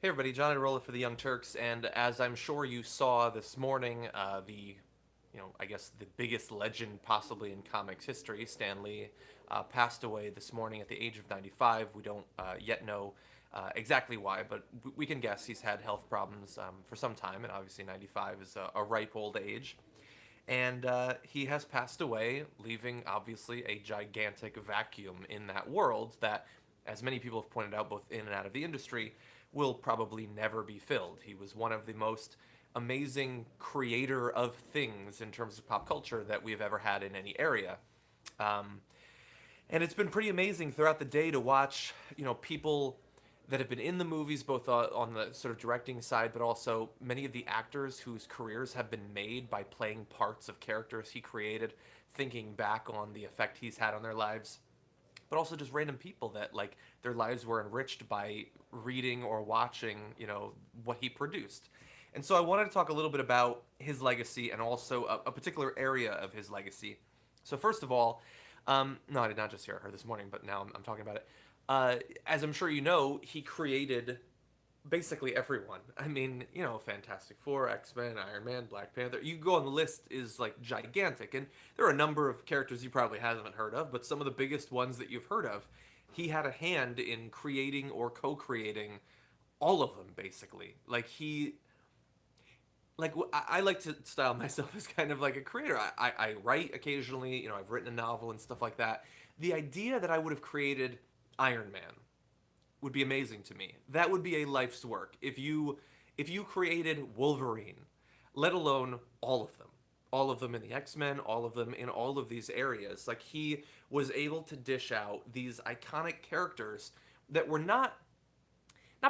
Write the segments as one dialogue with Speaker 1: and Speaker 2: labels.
Speaker 1: Hey everybody, John Irola for the Young Turks, and as I'm sure you saw this morning, I guess the biggest legend possibly in comics history, Stan Lee, passed away this morning at the age of 95. We don't yet know exactly why, but we can guess he's had health problems for some time, and obviously 95 is a ripe old age. And he has passed away, leaving obviously a gigantic vacuum in that world that, as many people have pointed out, both in and out of the industry, will probably never be filled. He was one of the most amazing creator of things in terms of pop culture that we've ever had in any area. Um, and it's been pretty amazing throughout the day to watch, people that have been in the movies, both on the sort of directing side, but also many of the actors whose careers have been made by playing parts of characters he created, thinking back on the effect he's had on their lives, but also just random people that like their lives were enriched by reading or watching, what he produced. And so I wanted to talk a little bit about his legacy and also a particular area of his legacy. So first of all, no, I did not just hear her this morning, but now I'm talking about it. As I'm sure you know, he created basically everyone. I mean, Fantastic Four, X-Men, Iron Man, Black Panther. You go on the list is like gigantic, and there are a number of characters you probably haven't heard of, but some of the biggest ones that you've heard of, he had a hand in creating or co-creating all of them basically. I like to style myself as kind of like a creator. I write occasionally, I've written a novel and stuff like that. The idea that I would have created Iron Man would be amazing to me. That would be a life's work. If you created Wolverine, let alone all of them in the X-Men, all of them in all of these areas, like he was able to dish out these iconic characters that were not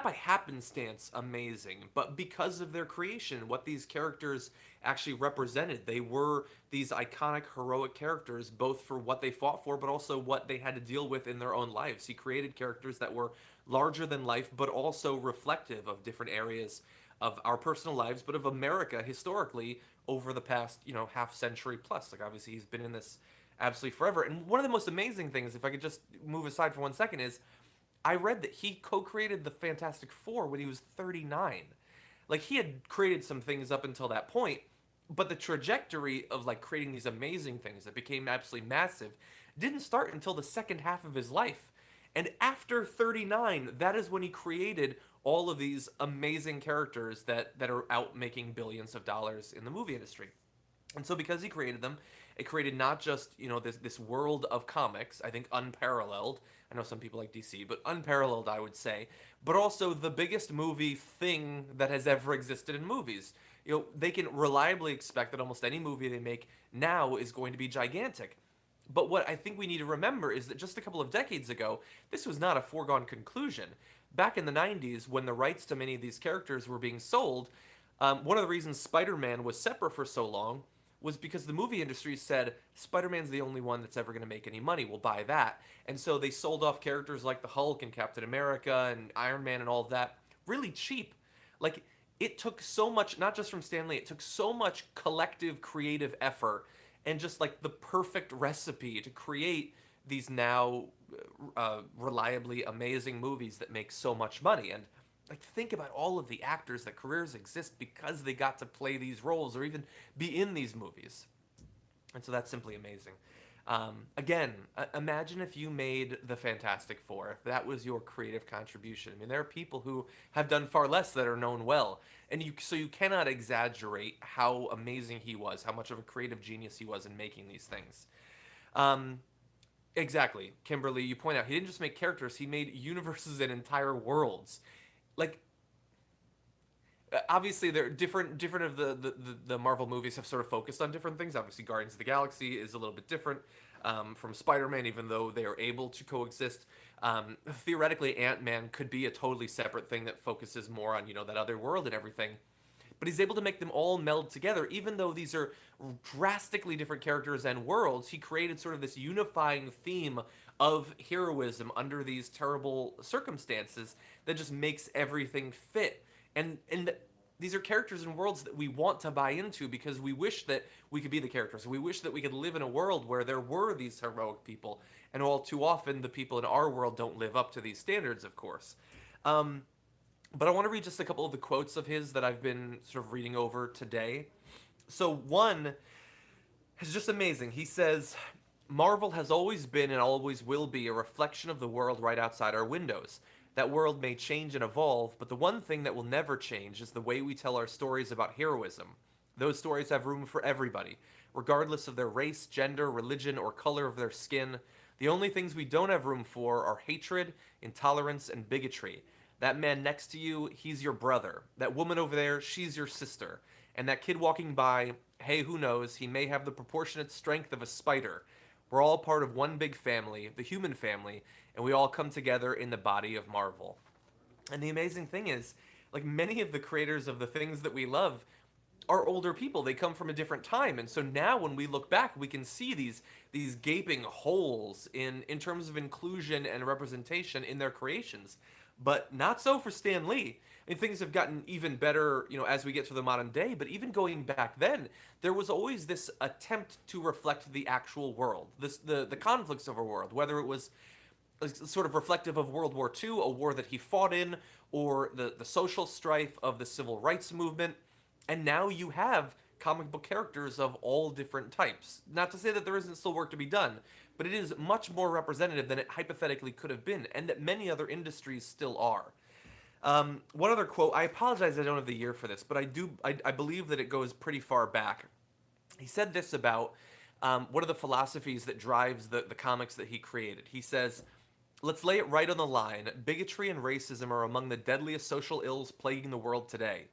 Speaker 1: by happenstance amazing, but because of their creation, what these characters actually represented. They were these iconic, heroic characters, both for what they fought for, but also what they had to deal with in their own lives. He created characters that were larger than life, but also reflective of different areas of our personal lives, but of America historically over the past, half century plus. Like, obviously, he's been in this absolutely forever. And one of the most amazing things, if I could just move aside for 1 second, is I read that he co-created the Fantastic Four when he was 39. Like he had created some things up until that point, but the trajectory of like creating these amazing things that became absolutely massive didn't start until the second half of his life. And after 39, that is when he created all of these amazing characters that are out making billions of dollars in the movie industry. And so because he created them, it created not just, this world of comics, I think unparalleled. I know some people like DC, but unparalleled I would say, but also the biggest movie thing that has ever existed in movies. They can reliably expect that almost any movie they make now is going to be gigantic. But what I think we need to remember is that just a couple of decades ago, this was not a foregone conclusion. Back in the 90s, when the rights to many of these characters were being sold, one of the reasons Spider Man was separate for so long was because the movie industry said Spider-Man's the only one that's ever going to make any money. We'll buy that. And so they sold off characters like the Hulk and Captain America and Iron Man and all of that really cheap. Like it took so much, not just from Stan Lee, it took so much collective creative effort and just like the perfect recipe to create these now reliably amazing movies that make so much money. And like think about all of the actors that careers exist because they got to play these roles or even be in these movies. And so that's simply amazing. Again, imagine if you made the Fantastic Four, if that was your creative contribution. I mean, there are people who have done far less that are known well, and you cannot exaggerate how amazing he was, how much of a creative genius he was in making these things. Um, exactly, Kimberly. You point out he didn't just make characters; he made universes and entire worlds. Like obviously they're different of the Marvel movies have sort of focused on different things. Obviously Guardians of the Galaxy is a little bit different from Spider-Man, even though they are able to coexist. Theoretically Ant-Man could be a totally separate thing that focuses more on that other world and everything, but he's able to make them all meld together. Even though these are drastically different characters and worlds, he created sort of this unifying theme of heroism under these terrible circumstances that just makes everything fit. And these are characters and worlds that we want to buy into because we wish that we could be the characters. We wish that we could live in a world where there were these heroic people, and all too often the people in our world don't live up to these standards, of course. Um, But I want to read just a couple of the quotes of his that I've been sort of reading over today. So one is just amazing. He says, Marvel has always been and always will be a reflection of the world right outside our windows. That world may change and evolve, but the one thing that will never change is the way we tell our stories about heroism. Those stories have room for everybody, regardless of their race, gender, religion, or color of their skin. The only things we don't have room for are hatred, intolerance, and bigotry. That man next to you, he's your brother. That woman over there, she's your sister. And that kid walking by, hey, who knows, he may have the proportionate strength of a spider. We're all part of one big family, the human family, and we all come together in the body of Marvel. And the amazing thing is, like many of the creators of the things that we love are older people. They come from a different time. And so now when we look back, we can see these gaping holes in terms of inclusion and representation in their creations. But not so for Stan Lee. I mean, things have gotten even better, as we get to the modern day. But even going back then, there was always this attempt to reflect the actual world, the conflicts of our world, whether it was sort of reflective of World War II, a war that he fought in, or the social strife of the civil rights movement. And now you have comic book characters of all different types. Not to say that there isn't still work to be done, but it is much more representative than it hypothetically could have been, and that many other industries still are. One other quote. I apologize, I don't have the year for this, but I do. I believe that it goes pretty far back. He said this about one of the philosophies that drives the comics that he created. He says, let's lay it right on the line. Bigotry and racism are among the deadliest social ills plaguing the world today.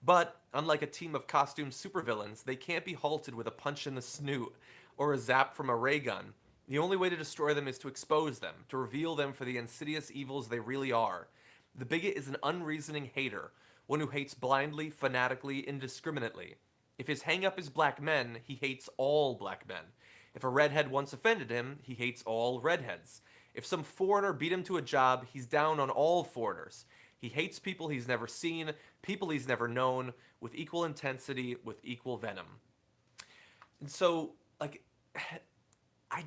Speaker 1: But, unlike a team of costumed supervillains, they can't be halted with a punch in the snoot or a zap from a ray gun. The only way to destroy them is to expose them, to reveal them for the insidious evils they really are. The bigot is an unreasoning hater, one who hates blindly, fanatically, indiscriminately. If his hang-up is black men, he hates all black men. If a redhead once offended him, he hates all redheads. If some foreigner beat him to a job, he's down on all foreigners. He hates people he's never seen, people he's never known, with equal intensity, with equal venom. And so, like, I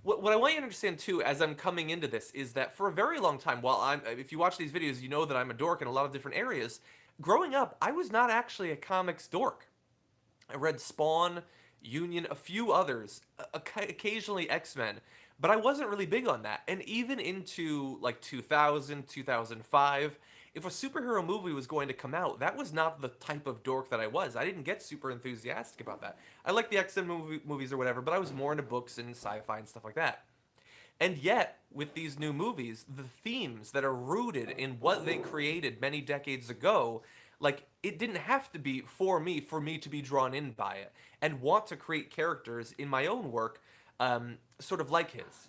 Speaker 1: what I want you to understand too, as I'm coming into this, is that for a very long time, if you watch these videos, you know that I'm a dork in a lot of different areas. Growing up, I was not actually a comics dork. I read Spawn, Union, a few others, occasionally X-Men, but I wasn't really big on that. And even into like 2000, 2005, if a superhero movie was going to come out, that was not the type of dork that I was. I didn't get super enthusiastic about that. I liked the X-Men movies or whatever, but I was more into books and sci-fi and stuff like that. And yet, with these new movies, the themes that are rooted in what they created many decades ago, like, it didn't have to be for me to be drawn in by it and want to create characters in my own work, sort of like his.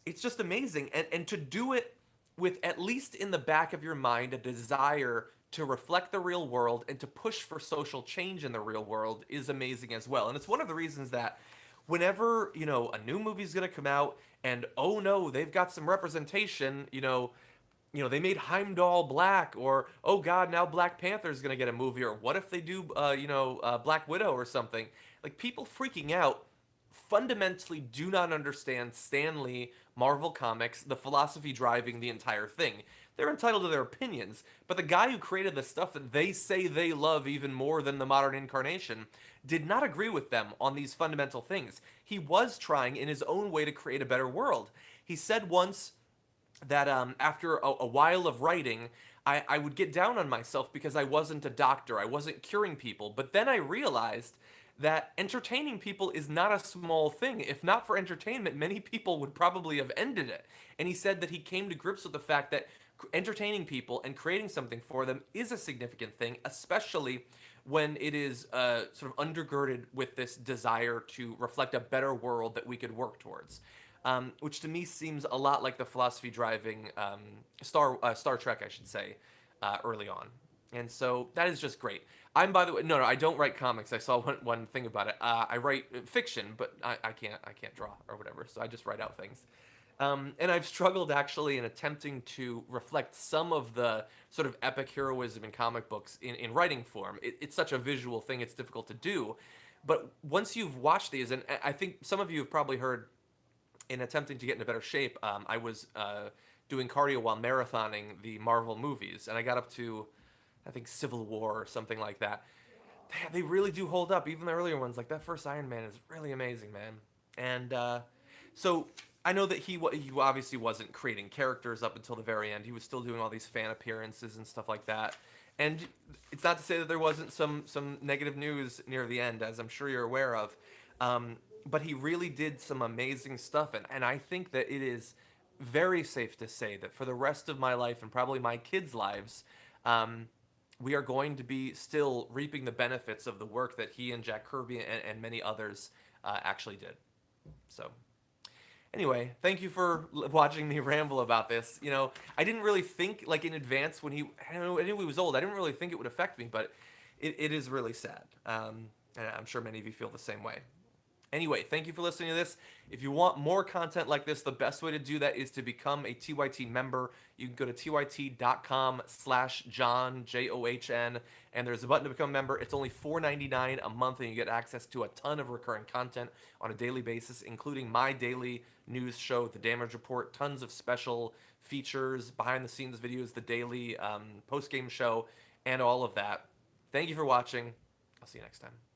Speaker 1: It's just amazing. And to do it with, at least in the back of your mind, a desire to reflect the real world and to push for social change in the real world is amazing as well. And it's one of the reasons that whenever, a new movie's going to come out and, oh no, they've got some representation, they made Heimdall black, or oh god, now Black Panther's gonna get a movie, or what if they do, Black Widow or something? Like, people freaking out fundamentally do not understand Stan Lee, Marvel Comics, the philosophy driving the entire thing. They're entitled to their opinions, but the guy who created the stuff that they say they love even more than the modern incarnation did not agree with them on these fundamental things. He was trying in his own way to create a better world. He said once that after a while of writing, I would get down on myself because I wasn't a doctor. I wasn't curing people. But then I realized that entertaining people is not a small thing. If not for entertainment, many people would probably have ended it. And he said that he came to grips with the fact that entertaining people and creating something for them is a significant thing, especially when it is sort of undergirded with this desire to reflect a better world that we could work towards. Which to me seems a lot like the philosophy driving Star Trek, I should say, early on. And so that is just great. By the way, no, I don't write comics. I saw one thing about it. I write fiction, but I can't draw or whatever. So I just write out things. And I've struggled actually in attempting to reflect some of the sort of epic heroism in comic books in writing form. It's such a visual thing; it's difficult to do. But once you've watched these, and I think some of you have probably heard, in attempting to get in a better shape, I was doing cardio while marathoning the Marvel movies, and I got up to, I think, Civil War or something like that. They really do hold up. Even the earlier ones, like that first Iron Man, is really amazing, man. And so I know that he obviously wasn't creating characters up until the very end. He was still doing all these fan appearances and stuff like that. And it's not to say that there wasn't some negative news near the end, as I'm sure you're aware of. But he really did some amazing stuff, and I think that it is very safe to say that for the rest of my life and probably my kids' lives, um, we are going to be still reaping the benefits of the work that he and Jack Kirby and many others actually did. So, anyway, thank you for watching me ramble about this. You know, I didn't really think, like, in advance when I don't know, I knew he was old. I didn't really think it would affect me, but it is really sad. And I'm sure many of you feel the same way. Anyway, thank you for listening to this. If you want more content like this, the best way to do that is to become a TYT member. You can go to tyt.com/John, John, and there's a button to become a member. It's only $4.99 a month, and you get access to a ton of recurring content on a daily basis, including my daily news show, The Damage Report, tons of special features, behind-the-scenes videos, the daily post-game show, and all of that. Thank you for watching. I'll see you next time.